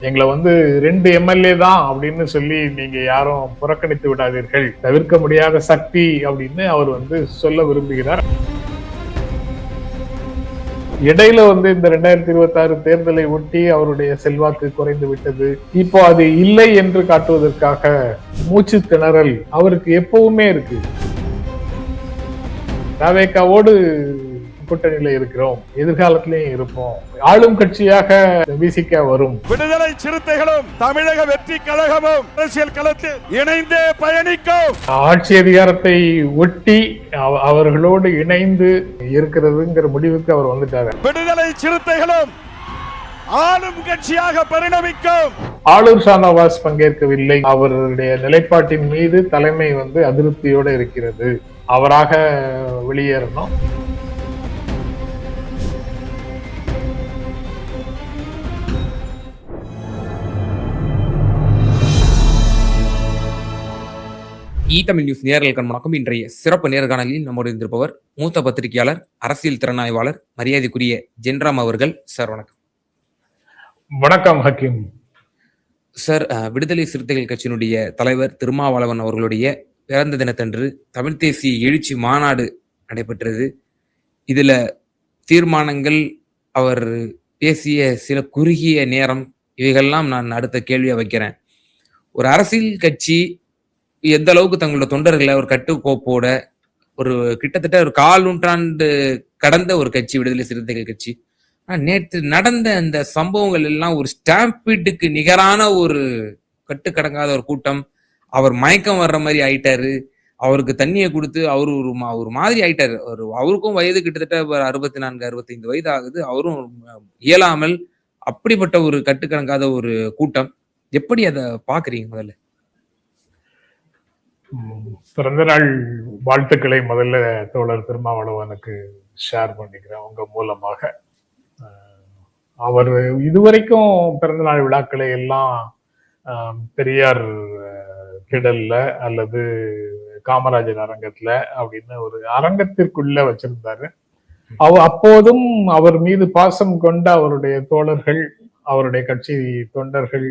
எங்களை 2 எம்எல்ஏ தான் அப்படின்னு சொல்லி நீங்க யாரும் புறக்கணித்து விடாதீர்கள். தவிர்க்க முடியாத சக்தி அப்படின்னு அவர் சொல்ல விரும்புகிறார். இடையில இந்த 2026 தேர்தலை ஒட்டி அவருடைய செல்வாக்கு குறைந்து விட்டது. இப்போ அது இல்லை என்று காட்டுவதற்காக மூச்சு திணறல் அவருக்கு எப்பவுமே இருக்கு. தவேகாவோடு கூட்டணியில இருக்கிறோம், எதிர்காலத்திலேயும் இருப்போம். ஆளும் கட்சியாக விசிக வரும். விடுதலை சிறுத்தைகளும் தமிழக வெற்றி கழகமும் அரசியல் களத்தில் இணைந்தே பயணிக்கும். ஆட்சி அதிகாரத்தை ஒட்டி அவர்களோடு இணைந்து இருக்கிறதுங்கிற முடிவுக்கு அவர் வந்துட்டாரு. விடுதலை சிறுத்தைகளும் ஆளும் கட்சியாக பரிணமிக்கும். ஆளுநர் ஷானவாஸ் பங்கேற்கவில்லை. அவருடைய நிலைப்பாட்டின் மீது தலைமை அதிருப்தியோடு இருக்கிறது. அவராக வெளியேறணும். தமிழ் நியூஸ் நேயர்களுக்கு வணக்கம். இன்றைய சிறப்பு நேர்காணலில் நம்மோடு இருந்திருப்பவர் மூத்த பத்திரிகையாளர், அரசியல் திறனாய்வாளர், மரியாதைக்குரிய ஜென்ராம் அவர்கள். சார் வணக்கம். வணக்கம் ஹக்கீம் சார். விடுதலை சிறுத்தைகள் கட்சியினுடைய தலைவர் திருமாவளவன் அவர்களுடைய பிறந்த தினத்தன்று தமிழ் தேசிய எழுச்சி மாநாடு நடைபெற்றது. இதுல தீர்மானங்கள், அவர் பேசிய சில குறுகிய நேரம், இவைகள்லாம் நான் அடுத்த கேள்வியை வைக்கிறேன். ஒரு அரசியல் கட்சி எந்த அளவுக்கு தங்களோட தொண்டர்களை ஒரு கட்டுக்கோப்போட, ஒரு கிட்டத்தட்ட ஒரு 1/4 நூற்றாண்டு கடந்த ஒரு கட்சி விடுதலை சிறுத்தைகள் கட்சி. நேற்று நடந்த அந்த சம்பவங்கள் எல்லாம் ஒரு ஸ்டாம்பீட்டுக்கு நிகரான ஒரு கட்டுக்கடங்காத ஒரு கூட்டம். அவர் மயக்கம் வர்ற மாதிரி ஆயிட்டாரு. அவருக்கு தண்ணியை கொடுத்து அவரு ஒரு மாதிரி ஆயிட்டாரு. அவருக்கும் வயது கிட்டத்தட்ட 64-65 வயது ஆகுது. அவரும் இயலாமல் அப்படிப்பட்ட ஒரு கட்டுக்கடங்காத ஒரு கூட்டம். எப்படி அதை பாக்குறீங்க? முதல்ல பிறந்த நாள் வாழ்த்துக்களை முதல்ல தோழர் திருமாவளவனுக்கு ஷேர் பண்ணிக்கிறேன் உங்க மூலமாக. அவர் இதுவரைக்கும் பிறந்த நாள் விழாக்களை எல்லாம் பெரியார் திடல்ல அல்லது காமராஜர் அரங்கத்துல அப்படின்னு ஒரு அரங்கத்திற்குள்ள வச்சிருந்தாரு. அப்போதும் அவர் மீது பாசம் கொண்ட அவருடைய தோழர்கள், அவருடைய கட்சி தொண்டர்கள்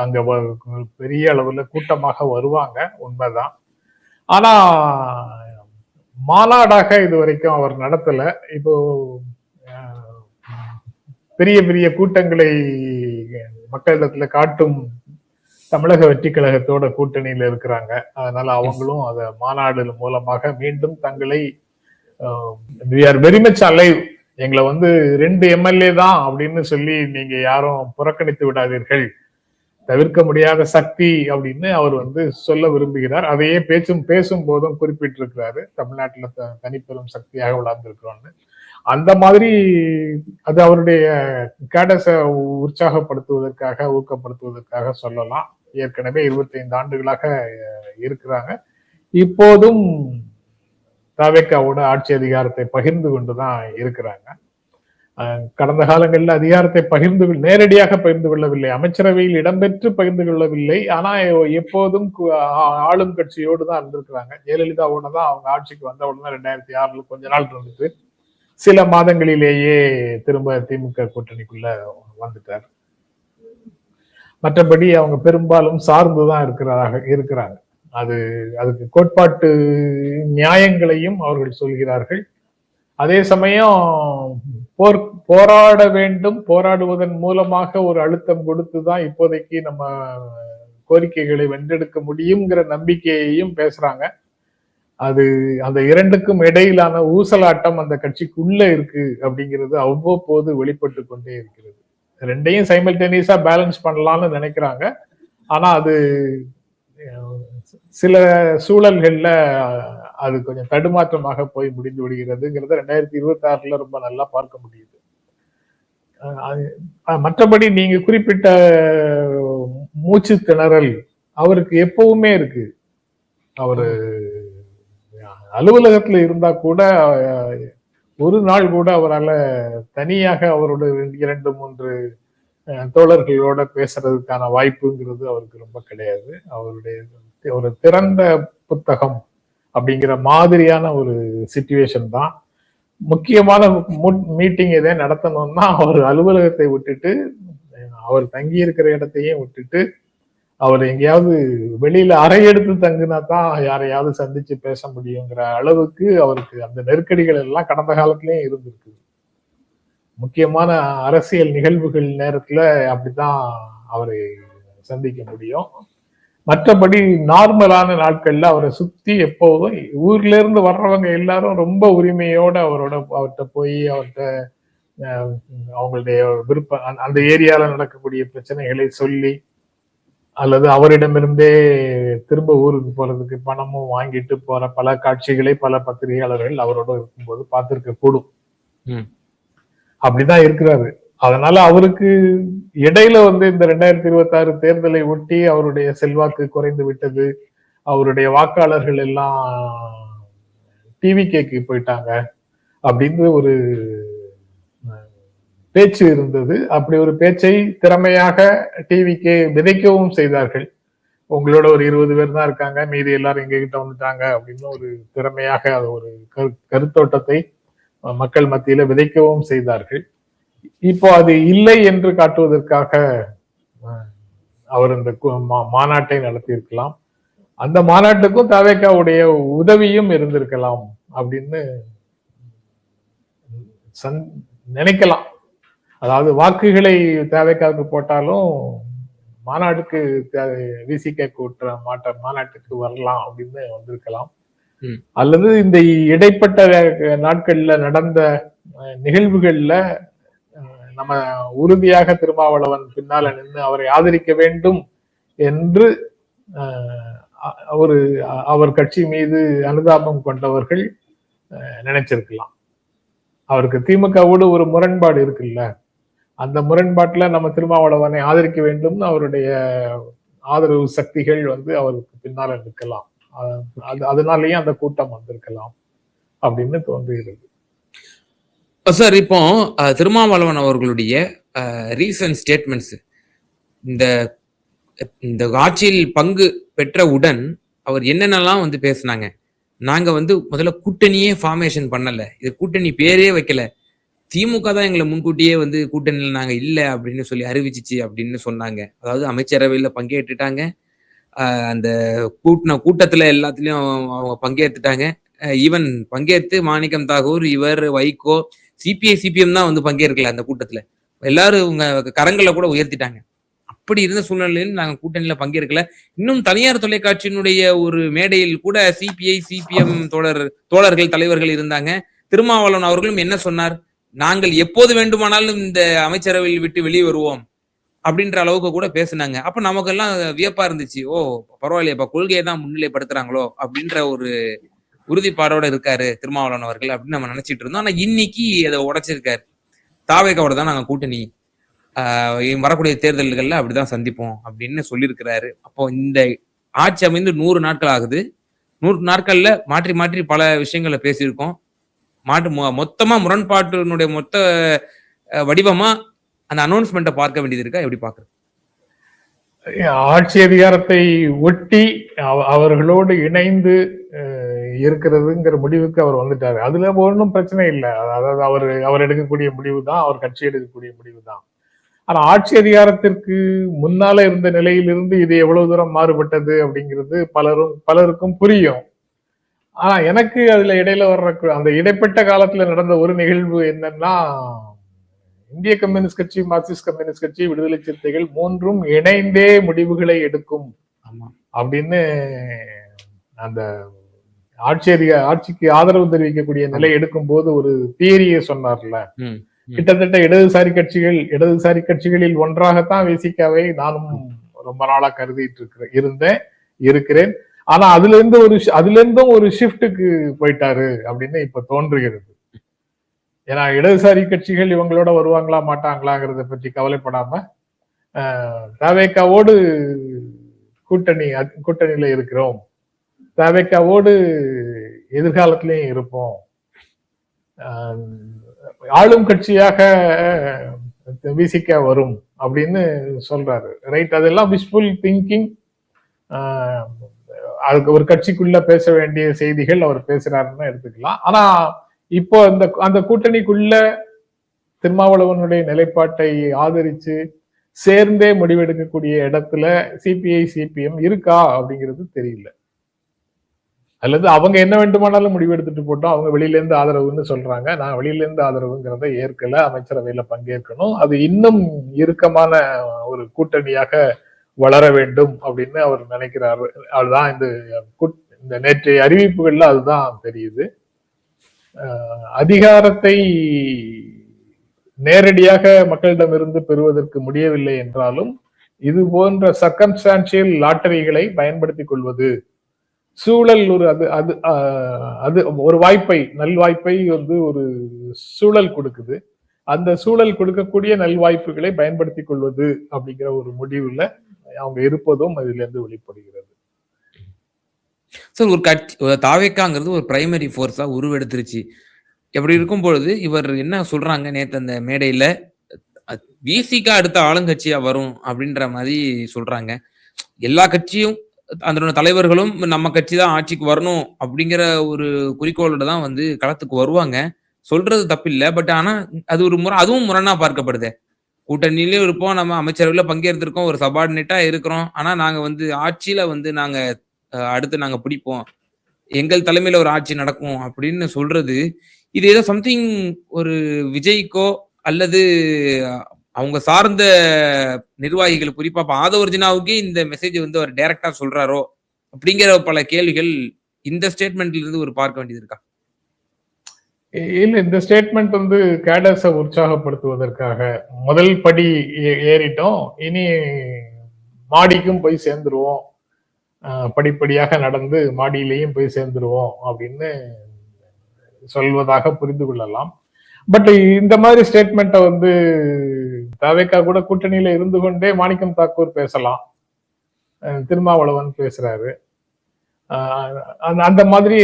அங்க பெரிய அளவுல கூட்டமாக வருவாங்க, உண்மைதான். ஆனா மாநாடாக இதுவரைக்கும் அவர் நடத்தல. இப்போ பெரிய பெரிய கூட்டங்களை மக்களிடத்துல காட்டும் தமிழக வெற்றி கழகத்தோட கூட்டணியில இருக்கிறாங்க. அதனால அவங்களும் அத மாநாடு மூலமாக மீண்டும் தங்களை வெரி மச் அலைவ், எங்களை 2 எம்எல்ஏ தான் அப்படின்னு சொல்லி நீங்க யாரும் புறக்கணித்து விடாதீர்கள், தவிர்க்க முடியாத சக்தி அப்படின்னு அவர் சொல்ல விரும்புகிறார். அதையே பேசும் போதும் குறிப்பிட்டிருக்கிறாரு, தமிழ்நாட்டுல தனிப்பெரும் சக்தியாக வளர்ந்திருக்கிறோம்னு. அந்த மாதிரி அது அவருடைய கேடஸை உற்சாகப்படுத்துவதற்காக, ஊக்கப்படுத்துவதற்காக சொல்லலாம். ஏற்கனவே 25 ஆண்டுகளாக இருக்கிறாங்க. இப்போதும் தவேகாவோட ஆட்சி அதிகாரத்தை பகிர்ந்து கொண்டுதான் இருக்கிறாங்க. கடந்த காலங்களில் அதிகாரத்தை நேரடியாக பகிர்ந்து கொள்ளவில்லை, அமைச்சரவையில் இடம்பெற்று பகிர்ந்து கொள்ளவில்லை. ஆனா எப்போதும் ஆளும் கட்சியோடு தான் இருந்திருக்கிறாங்க. ஜெயலலிதாவோட தான் அவங்க ஆட்சிக்கு வந்த உடனே 2006 கொஞ்ச நாள் இருந்துட்டு சில மாதங்களிலேயே திரும்ப திமுக கூட்டணிக்குள்ள வந்துட்டார். மற்றபடி அவங்க பெரும்பாலும் சார்ந்துதான் இருக்கிறாங்க. அதுக்கு கோட்பாட்டு நியாயங்களையும் அவர்கள் சொல்கிறார்கள். அதே சமயம் போராட வேண்டும், போராடுவதன் மூலமாக ஒரு அழுத்தம் கொடுத்துதான் இப்போதைக்கு நம்ம கோரிக்கைகளை வென்றெடுக்க முடியுங்கிற நம்பிக்கையையும் பேசுறாங்க. அது அந்த இரண்டுக்கும் இடையிலான ஊசலாட்டம் அந்த கட்சிக்குள்ள இருக்கு அப்படிங்கிறது அவ்வப்போது வெளிப்பட்டு கொண்டே இருக்கிறது. ரெண்டையும் சைமல்டேனியஸா பேலன்ஸ் பண்ணலாம்னு நினைக்கிறாங்க. ஆனா அது சில சூழல்கள்ல அது கொஞ்சம் தடுமாற்றமாக போய் முடிந்து விடுகிறதுங்கிறத 2026 ரொம்ப நல்லா பார்க்க முடியுது. மற்றபடி நீங்க குறிப்பிட்ட மூச்சு திணறல் அவருக்கு எப்பவுமே இருக்கு. அவரு அலுவலகத்துல இருந்தா கூட ஒரு நாள் கூட அவரால் தனியாக அவரோட 2-3 தோழர்களோட பேசுறதுக்கான வாய்ப்புங்கிறது அவருக்கு ரொம்ப கிடையாது. அவருடைய ஒரு திறந்த புத்தகம் அப்படிங்கிற மாதிரியான ஒரு சிச்சுவேஷன் தான். முக்கியமான மீட்டிங் எதை நடத்தணும்னா அவர் அலுவலகத்தை விட்டுட்டு அவர் தங்கி இருக்கிற இடத்தையும் விட்டுட்டு அவர் எங்கேயாவது வெளியில அறை எடுத்து தங்குனா தான் யாரையாவது சந்திச்சு பேச முடியுங்கிற அளவுக்கு அவருக்கு அந்த நெருக்கடிகள் எல்லாம் கடந்த காலத்திலயும் இருந்திருக்கு. முக்கியமான அரசியல் நிகழ்வுகள் நேரத்துல அப்படிதான் அவரை சந்திக்க முடியும். மற்றபடி நார்மலான நாட்கள்ல அவரை சுத்தி எப்போதும் ஊர்ல இருந்து வர்றவங்க எல்லாரும் ரொம்ப உரிமையோட அவர்கிட்ட போய் அவர்கிட்ட அவங்களுடைய விருப்பம் அந்த ஏரியால நடக்கக்கூடிய பிரச்சனைகளை சொல்லி அல்லது அவரிடமிருந்தே திரும்ப ஊருக்கு போறதுக்கு பணமும் வாங்கிட்டு போற பல காட்சிகளை பல பத்திரிகையாளர்கள் அவரோட இருக்கும்போது பார்த்திருக்க கூடும். அப்படிதான் இருக்கிறாரு. அதனால அவருக்கு இடையில இந்த 2026 தேர்தலை ஒட்டி அவருடைய செல்வாக்கு குறைந்து விட்டது. அவருடைய வாக்காளர்கள் எல்லாம் டிவிகேக்கு போயிட்டாங்க அப்படின்னு ஒரு பேச்சு இருந்தது. அப்படி ஒரு பேச்சை திறமையாக டிவிக்கே விதைக்கவும் செய்தார்கள். உங்களோட ஒரு 20 பேர் தான் இருக்காங்க, மீதி எல்லாரும் எங்க கிட்ட வந்துட்டாங்க அப்படின்னு ஒரு திறமையாக ஒரு கருத்தோட்டத்தை மக்கள் மத்தியில விதைக்கவும் செய்தார்கள். இப்போ அது இல்லை என்று காட்டுவதற்காக அவர் இந்த மாநாட்டை நடத்தியிருக்கலாம். அந்த மாநாட்டுக்கும் தவேகாவுடைய உதவியும் இருந்திருக்கலாம் அப்படின்னு நினைக்கலாம். அதாவது வாக்குகளை தவேகாவுக்கு போட்டாலும் மாநாட்டுக்கு விசிக கூட்டுற மாநாட்டுக்கு வரலாம் அப்படின்னு வந்திருக்கலாம். அல்லது இந்த இடைப்பட்ட நாட்கள்ல நடந்த நிகழ்வுகள்ல நம்ம உறுதியாக திருமாவளவன் பின்னால நின்று அவரை ஆதரிக்க வேண்டும் என்று அவர் கட்சி மீது அனுதாபம் கொண்டவர்கள் நினைச்சிருக்கலாம். அவருக்கு திமுகவோடு ஒரு முரண்பாடு இருக்குல்ல, அந்த முரண்பாட்டுல நம்ம திருமாவளவனை ஆதரிக்க வேண்டும்னு அவருடைய ஆதரவு சக்திகள் அவருக்கு பின்னால நிற்கலாம். அதனாலேயே அந்த கூட்டம் வந்திருக்கலாம் அப்படின்னு தோன்றுகிறது. சார், இப்போ திருமாவளவன் அவர்களுடைய ரீசன்ட் ஸ்டேட்மெண்ட்ஸ் இந்த ஆட்சியில் பங்கு பெற்றவுடன் அவர் என்னென்னலாம் பேசினாங்க. நாங்க முதல்ல கூட்டணியே ஃபார்மேஷன் பண்ணல, இது கூட்டணி பேரே வைக்கல, திமுக தான் எங்களை முன்கூட்டியே கூட்டணியில் நாங்க இல்ல அப்படின்னு சொல்லி அறிவிச்சிச்சு அப்படின்னு சொன்னாங்க. அதாவது அமைச்சரவையில பங்கேற்றுட்டாங்க, அந்த கூட்டத்துல எல்லாத்துலயும் அவங்க பங்கேற்றுட்டாங்க. ஈவன் பங்கேற்று மாணிக்கம் தாகூர், இவர், வைகோ, சிபிஐ சிபிஎம் தான் பங்கேற்கல அந்த கூட்டத்துல. எல்லாரும் உங்க கரங்களை கூட உயர்த்திட்டாங்க. அப்படி இருந்த சூழ்நிலையில் நாங்க கூட்டணியில பங்கேற்கல. இன்னும் தனியார் தொலைக்காட்சியினுடைய ஒரு மேடையில் கூட சிபிஐ சிபிஎம் தோழர்கள் தலைவர்கள் இருந்தாங்க. திருமாவளவன் அவர்களும் என்ன சொன்னார், நாங்கள் எப்போது வேண்டுமானாலும் இந்த அமைச்சரவையில் விட்டு வெளியே வருவோம் அப்படின்ற அளவுக்கு கூட பேசினாங்க. அப்ப நமக்கெல்லாம் வியப்பா இருந்துச்சு. ஓ பரவாயில்லையப்பா, கொள்கையை தான் முன்னிலைப்படுத்துறாங்களோ அப்படின்ற ஒரு உறுதிப்பாடோட இருக்காரு திருமாவளவன் அவர்கள் அப்படின்னு நம்ம நினைச்சிட்டு இருந்தோம். ஆனா இன்னைக்கு அதை உடைச்சிருக்காரு. தாவேகாவோட தான் நாங்க கூட்டணி, வரக்கூடிய தேர்தல்கள்ல அப்படிதான் சந்திப்போம் அப்படின்னு சொல்லியிருக்கிறாரு. அப்போ இந்த ஆட்சி அமைந்து 100 நாட்கள் ஆகுது. 100 நாட்கள்ல மாற்றி மாற்றி பல விஷயங்களை பேசியிருக்கோம். மொத்தமா முரண்பாட்டினுடைய மொத்த வடிவமா அந்த அனௌன்ஸ்மெண்ட்டை பார்க்க வேண்டியது இருக்கா, எப்படி பாக்குறது? ஆட்சி அதிகாரத்தை ஒட்டி அவர்களோடு இணைந்து இருக்கிறதுங்கிற முடிவுக்கு அவர் வந்துட்டாரு. அதுல ஒன்றும் பிரச்சனை இல்லை. அதாவது அவர் எடுக்கக்கூடிய முடிவு தான், அவர் கட்சி எடுக்கக்கூடிய முடிவு தான். ஆனா ஆட்சி அதிகாரத்திற்கு முன்னால இருந்த நிலையிலிருந்து இது எவ்வளவு தூரம் மாறுபட்டது அப்படிங்கிறது பலருக்கும் புரியும். ஆனா எனக்கு அதுல இடையில வர்ற அந்த இடைப்பட்ட காலத்துல நடந்த ஒரு நிகழ்வு என்னன்னா, இந்திய கம்யூனிஸ்ட் கட்சி, மார்க்சிஸ்ட் கம்யூனிஸ்ட் கட்சி, விடுதலை சிறுத்தைகள் மூன்றும் இணைந்தே முடிவுகளை எடுக்கும் அப்படின்னு அந்த ஆட்சிக்கு ஆதரவு தெரிவிக்கக்கூடிய நிலை எடுக்கும் போது ஒரு தியரியை சொன்னார்ல. கிட்டத்தட்ட இடதுசாரி கட்சிகளில் ஒன்றாகத்தான் விசிகாவை நானும் ரொம்ப நாளா கருதிட்டு இருக்கிறேன். ஆனா அதுல இருந்தும் ஒரு ஷிஃப்டுக்கு போயிட்டாரு அப்படின்னு இப்ப தோன்றுகிறது. ஏன்னா இடதுசாரி கட்சிகள் இவங்களோட வருவாங்களா மாட்டாங்களாங்கிறத பற்றி கவலைப்படாம தவேகாவோடு கூட்டணியில இருக்கிறோம், தவேகாவோடு எதிர்காலத்திலையும் இருப்போம், ஆளும் கட்சியாக விசிக வரும் அப்படின்னு சொல்றாரு. ரைட், அதெல்லாம் விஷ்ஃபுல் திங்கிங். அதுக்கு ஒரு கட்சிக்குள்ள பேச வேண்டிய செய்திகள் அவர் பேசுறாருன்னு எடுத்துக்கலாம். ஆனா இப்போ அந்த கூட்டணிக்குள்ள திருமாவளவனுடைய நிலைப்பாட்டை ஆதரிச்சு சேர்ந்தே முடிவெடுக்கக்கூடிய இடத்துல சிபிஐ சிபிஎம் இருக்கா அப்படிங்கிறது தெரியல. அல்லது அவங்க என்ன வேண்டுமானாலும் முடிவெடுத்துட்டு போட்டோம், அவங்க வெளியில இருந்து ஆதரவுன்னு சொல்றாங்க. நான் வெளியில இருந்து ஆதரவுங்கிறத ஏற்கல. அமைச்சரவையில பங்கேற்கணும். அது இன்னும் இறுக்கமான ஒரு கூட்டணியாக வளர வேண்டும் அப்படின்னு அவர் நினைக்கிறாரு. அதுதான் இந்த நேற்றைய அறிவிப்புகள்ல அதுதான் தெரியுது. அதிகாரத்தை நேரடியாக மக்களிடமிருந்து பெறுவதற்கு முடியவில்லை என்றாலும் இது போன்ற சர்க்கம்ஸ்டான்சியல் லாட்டரிகளை பயன்படுத்திக் கொள்வது, சூழல் ஒரு அது அது அது ஒரு வாய்ப்பை, நல்வாய்ப்பை வந்து ஒரு சூழல் கொடுக்குது. அந்த சூழல் கொடுக்கக்கூடிய நல்வாய்ப்புகளை பயன்படுத்திக் கொள்வது அப்படிங்கிற ஒரு முடிவுல அவங்க இருப்பதும் அதுல இருந்து வெளிப்படுகிறது. சார், ஒரு கட்சி தாவேக்காங்கிறது ஒரு பிரைமரி ஃபோர்ஸா உருவெடுத்துருச்சு. எப்படி இருக்கும் பொழுது இவர் என்ன சொல்றாங்க நேத்து அந்த மேடையில, விசிக அடுத்த ஆளுங்கட்சியா வரும் அப்படின்ற மாதிரி சொல்றாங்க. எல்லா கட்சியும் அதனோட தலைவர்களும் நம்ம கட்சி தான் ஆட்சிக்கு வரணும் அப்படிங்கிற ஒரு குறிக்கோளோட தான் வந்து களத்துக்கு வருவாங்க. சொல்றது தப்பில்ல. பட் ஆனா அது ஒரு அதுவும் முரணா பார்க்கப்படுதே. கூட்டணியிலயும் இருப்போம், நம்ம அமைச்சரவையில பங்கேற்றிருக்கோம், ஒரு சபார்டினேட்டா இருக்கிறோம். ஆனா நாங்க வந்து ஆட்சியில வந்து நாங்க அடுத்து நாங்க பிடிப்போம், எங்கள் தலைமையில ஒரு ஆட்சி நடக்கும் அப்படின்னு சொல்றது, இது ஏதோ சம்திங் ஒரு விஜய்க்கோ அல்லது அவங்க சார்ந்த நிர்வாகிகள், குறிப்பா ஆதவர்ஜினாவுக்கே இந்த மெசேஜ் வந்து அவர் டைரக்டா சொல்றாரோ அப்படிங்கிற பல கேள்விகள் இந்த ஸ்டேட்மெண்ட்ல இருந்து ஒரு பார்க்க வேண்டியது இருக்கா? இல்ல, இந்த ஸ்டேட்மெண்ட் வந்து கேடர்ஸை உற்சாகப்படுத்துவதற்காக முதல் படி ஏறிட்டோம், இனி மாடிக்கும் போய் சேர்ந்துருவோம், படிப்படியாக நடந்து மாடியிலையும் போய் சேர்ந்துருவோம் அப்படின்னு சொல்வதாக புரிந்து கொள்ளலாம். பட் இந்த மாதிரி ஸ்டேட்மெண்ட்டை வந்து தவேகா கூட கூட்டணியில இருந்து கொண்டே மாணிக்கம் தாக்கூர் பேசலாம், திருமாவளவன் பேசுறாரு. அந்த மாதிரி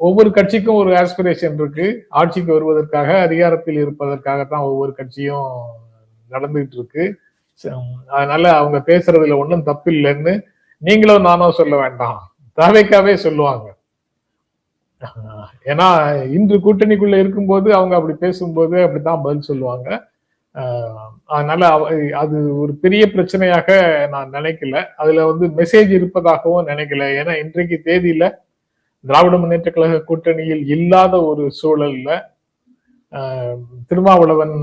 ஒவ்வொரு கட்சிக்கும் ஒரு ஆஸ்பிரேஷன் இருக்கு. ஆட்சிக்கு வருவதற்காக, அதிகாரத்தில் இருப்பதற்காகத்தான் ஒவ்வொரு கட்சியும் நடந்துகிட்டு இருக்கு. அதனால அவங்க பேசுறதுல ஒன்றும் தப்பு இல்லைன்னு நீங்களும் நானும் சொல்ல வேண்டாம், தவேகாவே சொல்லுவாங்க. ஏன்னா இன்று கூட்டணிக்குள்ள இருக்கும்போது அவங்க அப்படி பேசும்போது அப்படித்தான் பதில் சொல்லுவாங்க. அதனால அது ஒரு பெரிய பிரச்சனையாக நான் நினைக்கல. அதுல வந்து மெசேஜ் இருப்பதாகவும் நினைக்கல. ஏன்னா இன்றைக்கு தேதியில திராவிட முன்னேற்ற கழக கூட்டணியில் இல்லாத ஒரு சூழல்ல திருமாவளவன்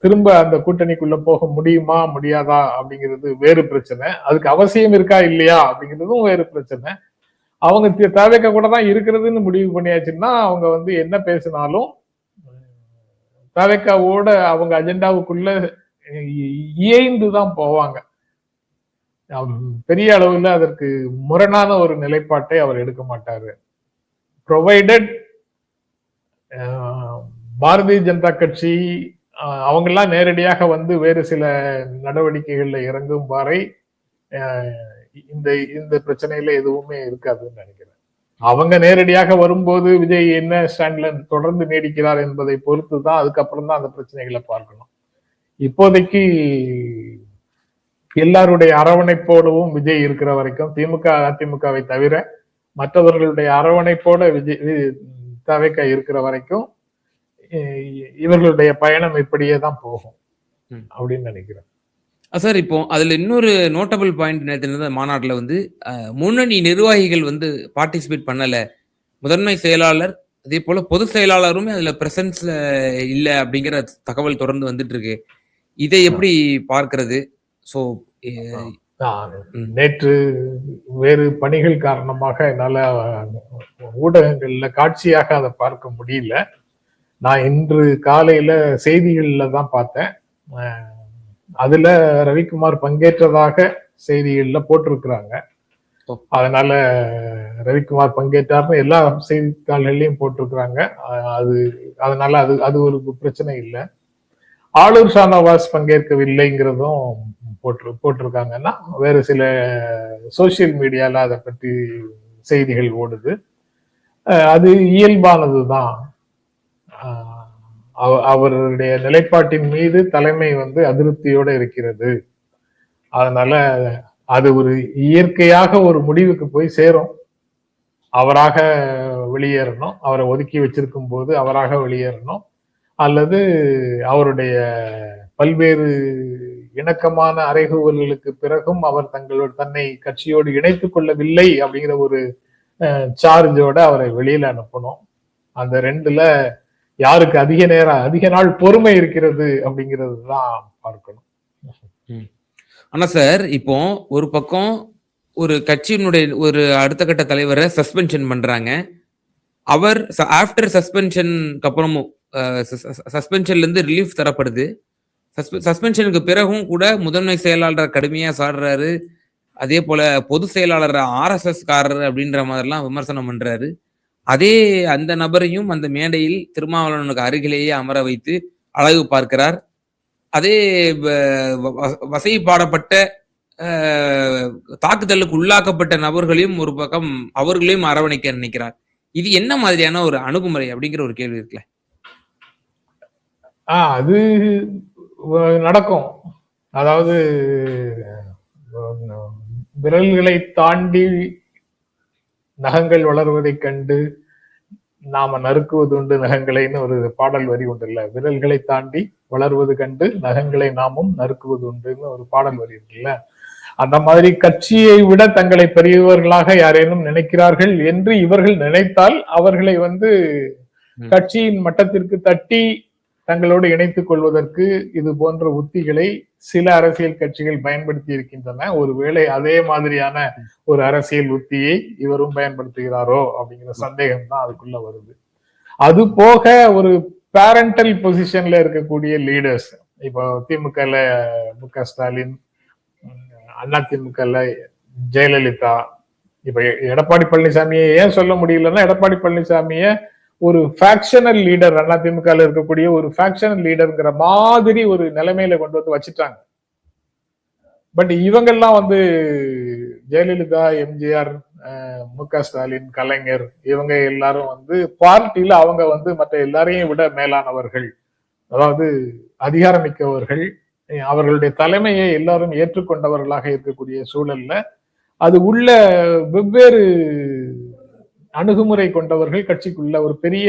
திரும்ப அந்த கூட்டணிக்குள்ள போக முடியுமா முடியாதா அப்படிங்கிறது வேறு பிரச்சனை. அதுக்கு அவசியம் இருக்கா இல்லையா அப்படிங்கிறதும் வேறு பிரச்சனை. அவங்க தவேகா கூட தான் இருக்கிறதுன்னு முடிவு பண்ணியாச்சுன்னா அவங்க வந்து என்ன பேசினாலும் தவேகாவோட அவங்க அஜெண்டாவுக்குள்ள இயைந்துதான் போவாங்க. பெரிய அளவுல அதற்கு முரணான ஒரு நிலைப்பாட்டை அவர் எடுக்க மாட்டாரு. ப்ரொவைடட் பாரதிய ஜனதா கட்சி அவங்க எல்லாம் நேரடியாக வந்து வேறு சில நடவடிக்கைகள்ல இறங்கும் வரை இந்த இந்த பிரச்சனையில எதுவுமே இருக்காதுன்னு நினைக்கிறேன். அவங்க நேரடியாக வரும்போது விஜய் என்ன ஸ்டாண்ட்ல தொடர்ந்து நீடிக்கிறார் என்பதை பொறுத்து தான் அதுக்கப்புறம் தான் அந்த பிரச்சனைகளை பார்க்கணும். இப்போதைக்கு எல்லாருடைய அரவணைப்போடவும் விஜய் இருக்கிற வரைக்கும், திமுக அதிமுகவை தவிர மற்றவர்களுடைய அரவணைப்போட விஜய் தவேகா இருக்கிற வரைக்கும் இவர்களுடைய பயணம் இப்படியே தான் போகும் அப்படின்னு நினைக்கிறேன். சார், இப்போ அதுல இன்னொரு நோட்டபிள் பாயிண்ட் நேற்று மாநாட்டுல வந்து முன்னணி நிர்வாகிகள் வந்து பார்ட்டிசிபேட் பண்ணல, முதன்மை செயலாளர் அதே போல பொதுச் செயலாளருமே அதுல பிரசன்ஸ்ல இல்ல அப்படிங்கிற தகவல் தொடர்ந்து வந்துட்டு இருக்கு. இதை எப்படி பார்க்கிறது? சோ நேற்று வேறு பணிகள் காரணமாக என்னால ஊடகங்கள்ல காட்சியாக அதை பார்க்க முடியல. நான் இன்று காலையில செய்திகள்ல தான் பார்த்தேன். அதுல ரவிக்குமார் பங்கேற்றதாக செய்திகள்ல போட்டிருக்கிறாங்க. அதனால ரவிக்குமார் பங்கேற்றார்னு எல்லா செய்தித்தாள்கள்லயும் போட்டிருக்கிறாங்க. அதனால அது ஒரு பிரச்சனை இல்லை. ஆளூர் ஷானவாஸ் பங்கேற்கவில்லைங்கிறதும் போட்டிருக்காங்கன்னா வேறு சில சோசியல் மீடியால அதை பற்றி செய்திகள் ஓடுது. அது இயல்பானதுதான். அவருடைய நிலைப்பாட்டின் மீது தலைமை வந்து அதிருப்தியோட இருக்கிறது. அதனால அது ஒரு இயற்கையாக ஒரு முடிவுக்கு போய் சேரும். அவராக வெளியேறணும், அவரை ஒதுக்கி வச்சிருக்கும் போது அவராக வெளியேறணும், அல்லது அவருடைய பல்வேறு இணக்கமான அறைகூவல்களுக்கு பிறகும் அவர் தன்னை கட்சியோடு இணைத்துக் கொள்ளவில்லை அப்படிங்கிற ஒரு சார்ஜோட அவரை வெளியில அனுப்பணும். அந்த ரெண்டுல யாருக்கு அதிக நாள் பொறுமை இருக்கிறது அப்படிங்கிறது தான் பார்க்கணும். ஆனா சார், இப்போ ஒரு பக்கம் ஒரு கட்சியினுடைய ஒரு அடுத்த கட்ட தலைவரை சஸ்பென்ஷன் பண்றாங்க. அவர் ஆஃப்டர் சஸ்பென்ஷனுக்கு அப்புறமும் சஸ்பென்ஷன்ல இருந்து ரிலீஃப் தரப்படுது. சஸ்பென்ஷனுக்கு பிறகும் கூட முதன்மை செயலாளர் கடுமையா சாடுறாரு. அதே போல பொது செயலாளர் RSS காரர் அப்படின்ற மாதிரிலாம் விமர்சனம் பண்றாரு. அதே அந்த நபரையும் அந்த மேடையில் திருமாவளவனுக்கு அருகிலேயே அமர வைத்து அழகு பார்க்கிறார். அதே வசைபாடப்பட்ட தாக்குதலுக்கு உள்ளாக்கப்பட்ட நபர்களையும் ஒரு பக்கம் அவர்களையும் அரவணைக்க நினைக்கிறார். இது என்ன மாதிரியான ஒரு அணுகுமுறை அப்படிங்கிற ஒரு கேள்வி இருக்குல்ல? அது நடக்கும். அதாவது விரல்களை தாண்டி நகங்கள் வளர்வதை கண்டு நாம நறுக்குவதுண்டு நகங்களைன்னு ஒரு பாடல் வரி உண்டு இல்ல, விரல்களை தாண்டி வளர்வது கண்டு நகங்களை நாமும் நறுக்குவது உண்டுன்னு ஒரு பாடல் வரி இருக்குல்ல. அந்த மாதிரி கட்சியை விட தங்களை பெரியவர்களாக யாரேனும் நினைக்கிறார்கள் என்று இவர்கள் நினைத்தால் அவர்களை கட்சியின் மட்டத்திற்கு தட்டி தங்களோடு இணைத்துக் கொள்வதற்கு இது போன்ற உத்திகளை சில அரசியல் கட்சிகள் பயன்படுத்தி இருக்கின்றன. ஒருவேளை அதே மாதிரியான ஒரு அரசியல் உத்தியை இவரும் பயன்படுத்துகிறாரோ அப்படிங்கிற சந்தேகம் தான் அதுக்குள்ள வருது. அது போக ஒரு பேரண்டல் பொசிஷன்ல இருக்கக்கூடிய லீடர்ஸ், இப்போ திமுகல மு.க. ஸ்டாலின், அதிமுகல ஜெயலலிதா, இப்ப எடப்பாடி பழனிசாமியை ஏன் சொல்ல முடியலன்னா, எடப்பாடி பழனிசாமிய ஒரு ஃபேக்ஷனல் லீடர், அதிமுக இருக்கக்கூடிய ஒரு ஃபேக்ஷனல் லீடர்ங்கிற மாதிரி ஒரு நிலைமையில கொண்டு வந்து வச்சுட்டாங்க. பட் இவங்கெல்லாம் ஜெயலலிதா, எம்ஜிஆர், மு.க. ஸ்டாலின், கலைஞர், இவங்க எல்லாரும் பார்ட்டியில அவங்க மற்ற எல்லாரையும் விட மேலானவர்கள், அதாவது அதிகாரமிக்கவர்கள், அவர்களுடைய தலைமையை எல்லாரும் ஏற்றுக்கொண்டவர்களாக இருக்கக்கூடிய சூழல்ல அது உள்ள வெவ்வேறு அணுகுமுறை கொண்டவர்கள் கட்சிக்குள்ள, ஒரு பெரிய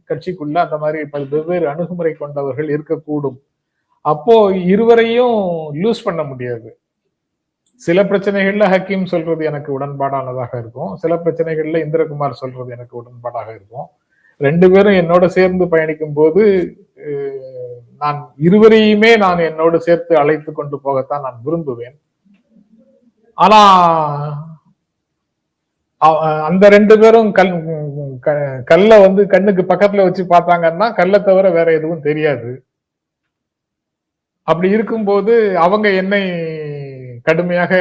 கட்சிக்குள்ள அந்த மாதிரி வெவ்வேறு அணுகுமுறை கொண்டவர்கள் இருக்கக்கூடும். அப்போ இருவரையும் லூஸ் பண்ண முடியாது. சில பிரச்சனைகள்ல ஹக்கீம் சொல்றது எனக்கு உடன்பாடானதாக இருக்கும், சில பிரச்சனைகள்ல இந்திரகுமார் சொல்றது எனக்கு உடன்பாடாக இருக்கும். ரெண்டு பேரும் என்னோட சேர்ந்து பயணிக்கும் போது நான் இருவரையுமே என்னோடு சேர்த்து அழைத்து கொண்டு போகத்தான் நான் விரும்புவேன். ஆனா அந்த ரெண்டு பேரும் கல்ல கண்ணுக்கு பக்கத்துல வச்சு பார்த்தாங்கன்னா கல்லை தவிர வேற எதுவும் தெரியாது. அப்படி இருக்கும்போது அவங்க என்னை கடுமையாக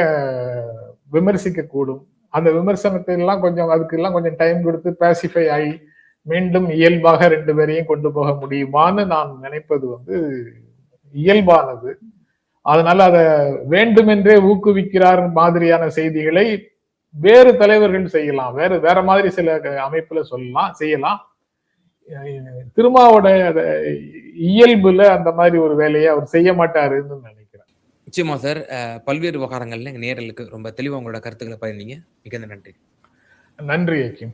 விமர்சிக்க கூடும். அந்த விமர்சனத்தை எல்லாம் அதுக்கெல்லாம் கொஞ்சம் டைம் கொடுத்து பேசிஃபை ஆகி மீண்டும் இயல்பாக ரெண்டு பேரையும் கொண்டு போக முடியுமான்னு நான் நினைப்பது இயல்பானது. அதனால அதை வேண்டுமென்றே ஊக்குவிக்கிறார் மாதிரியான செய்திகளை வேறு தலைவர்கள் செய்யலாம், வேற மாதிரி சில அமைப்புல செய்யலாம். திருமாவோட இயல்புல அந்த மாதிரி ஒரு வேலையை அவர் செய்ய மாட்டாருன்னு நினைக்கிறேன். நிச்சயமா சார். பல்வேறு விவகாரங்கள்ல எங்க நேயர்களுக்கு ரொம்ப தெளிவா உங்களோட கருத்துக்களை பகிர்ந்தீங்க. மிக நன்றி. நன்றி ஹக்கீம்.